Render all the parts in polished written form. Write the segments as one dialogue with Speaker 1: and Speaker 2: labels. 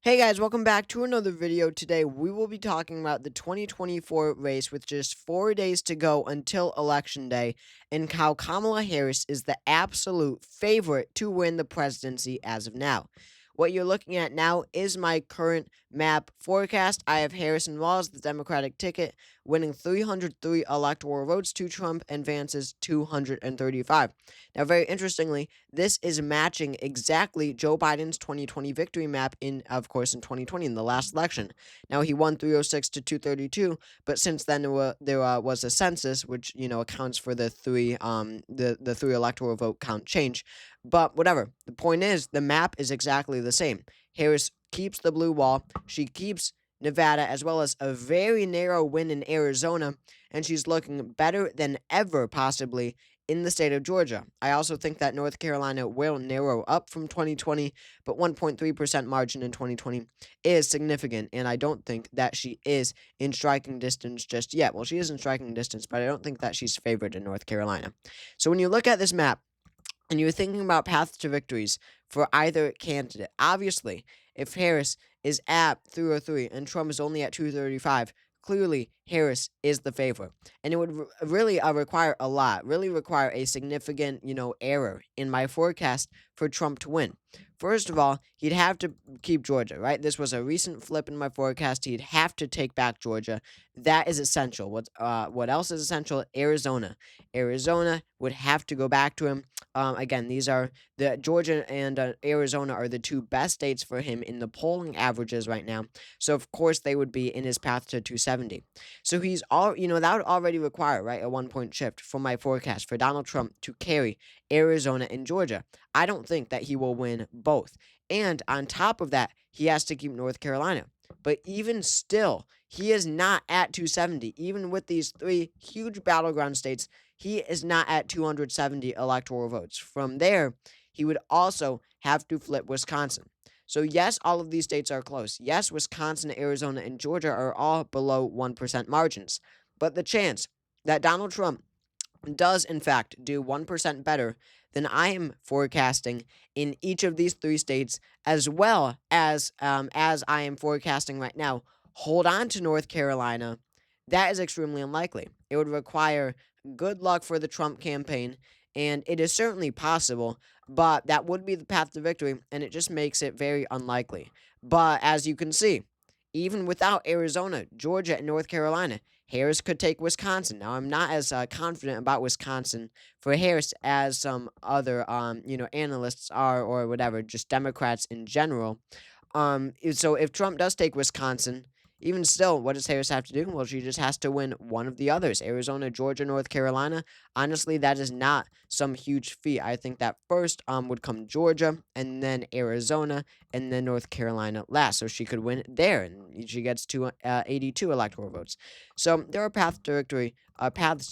Speaker 1: Hey guys, welcome back to another video. Today we will be talking about the 2024 race with just 4 days to go until election day and how Kamala Harris is the absolute favorite to win the presidency as of now. What you're looking at now is my current map forecast. I have Harrison Walls, the Democratic ticket, winning 303 electoral votes to Trump and Vance's 235. Now, very interestingly, this is matching exactly Joe Biden's 2020 victory map of course, in 2020 in the last election. Now, he won 306 to 232, but since then there was a census, which accounts for the three electoral vote count change. But whatever. The point is, the map is exactly the same. Harris keeps the blue wall. She keeps Nevada, as well as a very narrow win in Arizona, and she's looking better than ever, possibly, in the state of Georgia. I also think that North Carolina will narrow up from 2020, but 1.3% margin in 2020 is significant, and I don't think that she is in striking distance just yet. Well, she is in striking distance, but I don't think that she's favored in North Carolina. So when you look at this map, and you're thinking about paths to victories for either candidate, obviously, if Harris is at 303 and Trump is only at 235, clearly Harris is the favorite. And it would really require a lot, really require a significant, error in my forecast for Trump to win. First of all, he'd have to keep Georgia, right? This was a recent flip in my forecast. He'd have to take back Georgia. That is essential. What else is essential? Arizona. Arizona would have to go back to him. Again, these are the Georgia and Arizona are the two best states for him in the polling averages right now. So of course they would be in his path to 270. So he's that would already require, right, a 1 point shift for my forecast for Donald Trump to carry Arizona and Georgia. I don't think that he will win both. And on top of that, he has to keep North Carolina. But even still, he is not at 270. Even with these three huge battleground states, he is not at 270 electoral votes. From there, he would also have to flip Wisconsin. So, yes, all of these states are close. Yes, Wisconsin, Arizona, and Georgia are all below 1% margins. But the chance that Donald Trump does, in fact, do 1% better than I am forecasting in each of these three states, as I am forecasting right now, hold on to North Carolina, that is extremely unlikely. It would require good luck for the Trump campaign, and it is certainly possible, but that would be the path to victory, and it just makes it very unlikely. But as you can see, even without Arizona, Georgia, and North Carolina, Harris could take Wisconsin. Now, I'm not as confident about Wisconsin for Harris as some other, analysts are, or whatever, just Democrats in general. So if Trump does take Wisconsin, even still, what does Harris have to do? Well, she just has to win one of the others: Arizona, Georgia, North Carolina. Honestly, that is not some huge feat. I think that first would come Georgia, and then Arizona, and then North Carolina last. So she could win there, and she gets 82 electoral votes. So there are paths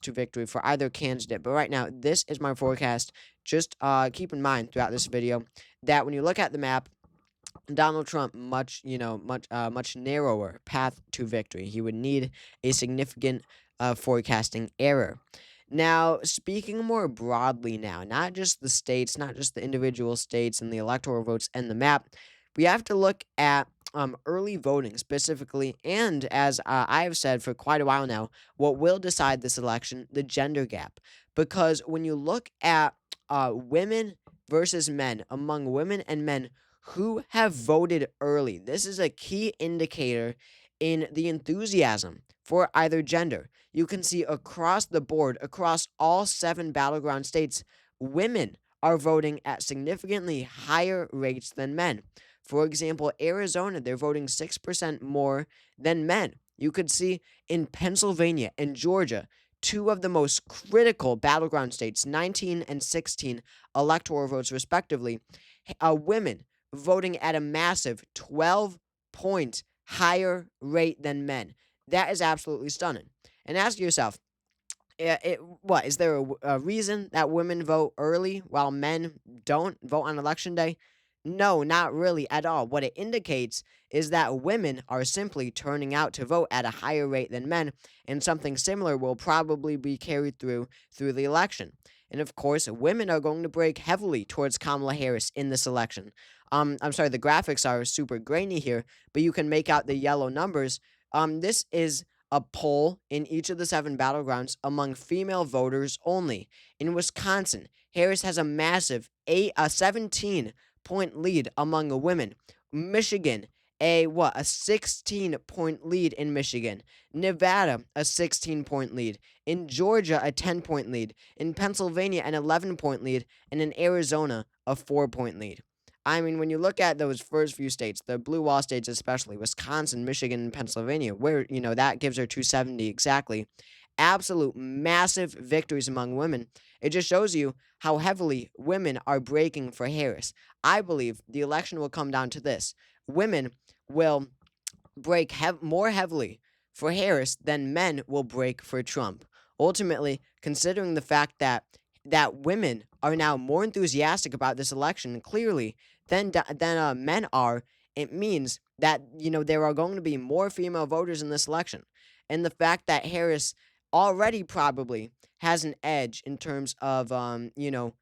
Speaker 1: to victory for either candidate. But right now, this is my forecast. Just keep in mind throughout this video that when you look at the map, Donald Trump much narrower path to victory. He would need a significant forecasting error. Now, speaking more broadly now, not just the states, not just the individual states and the electoral votes and the map, we have to look at early voting specifically, and as I have said for quite a while now, what will decide this election, the gender gap. Because when you look at women versus men, among women and men who have voted early, this is a key indicator in the enthusiasm for either gender. You can see across the board, across all 7 battleground states, women are voting at significantly higher rates than men. For example, Arizona, they're voting 6% more than men. You could see in Pennsylvania and Georgia, two of the most critical battleground states, 19 and 16 electoral votes respectively, women voting at a massive 12-point higher rate than men. That is absolutely stunning. And ask yourself, what is there a reason that women vote early while men don't vote on election day? No, not really at all. What it indicates is that women are simply turning out to vote at a higher rate than men, and something similar will probably be carried through the election. And of course, women are going to break heavily towards Kamala Harris in this election. I'm sorry, the graphics are super grainy here, but you can make out the yellow numbers. This is a poll in each of the 7 battlegrounds among female voters only. In Wisconsin, Harris has a massive 17-point lead among the women. Michigan, a 16-point lead in Michigan. Nevada, a 16-point lead. In Georgia, a 10-point lead. In Pennsylvania, an 11-point lead. And in Arizona, a 4-point lead. I mean, when you look at those first few states, the blue wall states especially, Wisconsin, Michigan, and Pennsylvania, where, that gives her 270 exactly, absolute massive victories among women. It just shows you how heavily women are breaking for Harris. I believe the election will come down to this. Women will break more heavily for Harris than men will break for Trump. Ultimately, considering the fact that women are now more enthusiastic about this election clearly than men are, it means that there are going to be more female voters in this election, and the fact that Harris already probably has an edge in terms of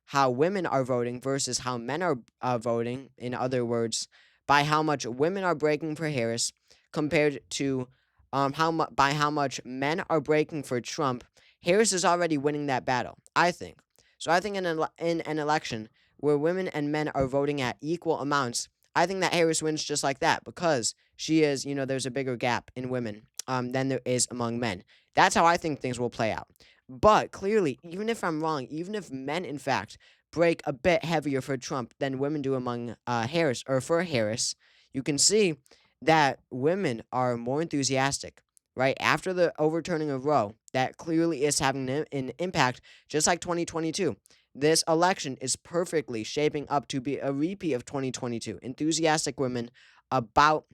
Speaker 1: how women are voting versus how men are voting. In other words, by how much women are breaking for Harris compared to by how much men are breaking for Trump, Harris is already winning that battle, I think. So I think in an election where women and men are voting at equal amounts, I think that Harris wins just like that because she is, there's a bigger gap in women than there is among men. That's how I think things will play out. But clearly, even if I'm wrong, even if men, in fact, break a bit heavier for Trump than women do among Harris or for Harris, you can see that women are more enthusiastic, right? After the overturning of Roe, that clearly is having an impact, just like 2022. This election is perfectly shaping up to be a repeat of 2022. Enthusiastic women about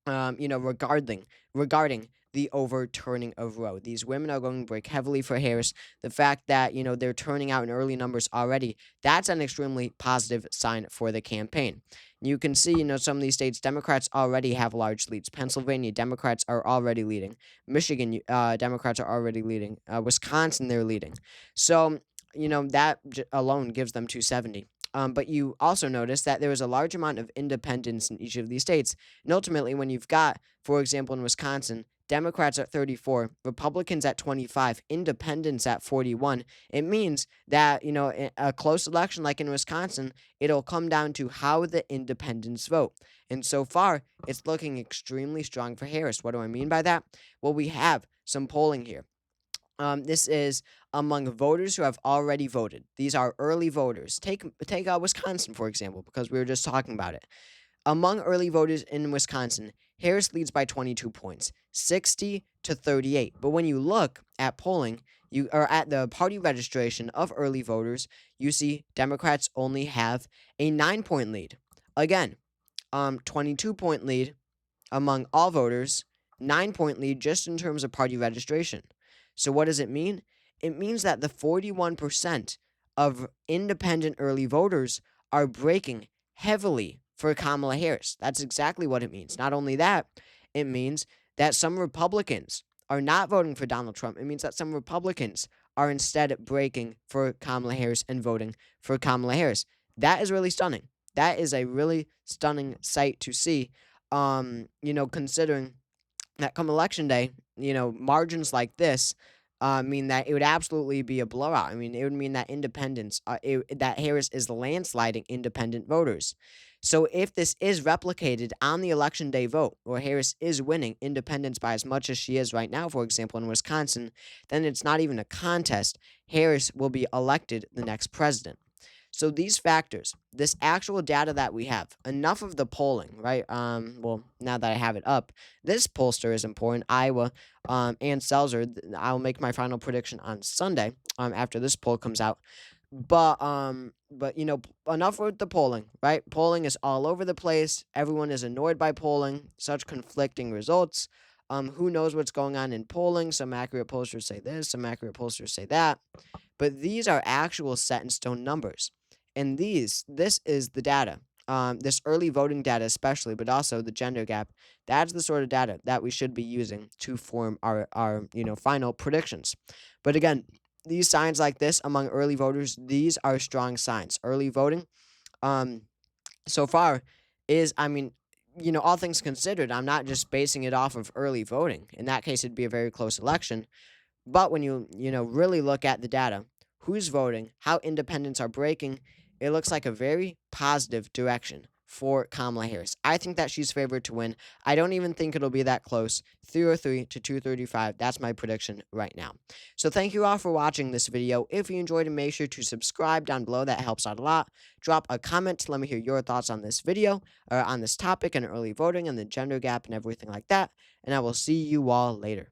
Speaker 1: regarding the overturning of Roe. These women are going to break heavily for Harris. The fact that, they're turning out in early numbers already, that's an extremely positive sign for the campaign. You can see, some of these states, Democrats already have large leads. Pennsylvania, Democrats are already leading. Michigan, Democrats are already leading. Wisconsin, they're leading. So, that alone gives them 270. But you also notice that there is a large amount of independents in each of these states. And ultimately, when you've got, for example, in Wisconsin, Democrats at 34, Republicans at 25, independents at 41, it means that, a close election like in Wisconsin, it'll come down to how the independents vote. And so far, it's looking extremely strong for Harris. What do I mean by that? Well, we have some polling here. This is among voters who have already voted. These are early voters. Take Wisconsin, for example, because we were just talking about it. Among early voters in Wisconsin, Harris leads by 22 points, 60 to 38. But when you look at polling, you are at the party registration of early voters, you see Democrats only have a 9-point lead. Again, 22-point lead among all voters, 9-point lead just in terms of party registration. So what does it mean? It means that the 41% of independent early voters are breaking heavily for Kamala Harris. That's exactly what it means. Not only that, it means that some Republicans are not voting for Donald Trump. It means that some Republicans are instead breaking for Kamala Harris and voting for Kamala Harris. That is really stunning. That is a really stunning sight to see. Considering that come election day, margins like this mean that it would absolutely be a blowout. I mean, it would mean that that Harris is landsliding independent voters. So if this is replicated on the election day vote, where Harris is winning independents by as much as she is right now, for example, in Wisconsin, then it's not even a contest. Harris will be elected the next president. So these factors, this actual data that we have, enough of the polling, right? Well, now that I have it up, this pollster is important. Iowa, and Selzer. I'll make my final prediction on Sunday, after this poll comes out. But enough with the polling, right? Polling is all over the place. Everyone is annoyed by polling. Such conflicting results. Who knows what's going on in polling? Some accurate pollsters say this, some accurate pollsters say that. But these are actual set in stone numbers. And this is the data. This early voting data, especially, but also the gender gap. That's the sort of data that we should be using to form our final predictions. But again, these signs like this among early voters, these are strong signs. Early voting, so far is, I mean, all things considered, I'm not just basing it off of early voting. In that case, it'd be a very close election. But when really look at the data, who's voting, how independents are breaking, it looks like a very positive direction for Kamala Harris. I think that she's favored to win. I don't even think it'll be that close. 303 to 235. That's my prediction right now. So thank you all for watching this video. If you enjoyed it, make sure to subscribe down below. That helps out a lot. Drop a comment to let me hear your thoughts on this video, or on this topic and early voting and the gender gap and everything like that. And I will see you all later.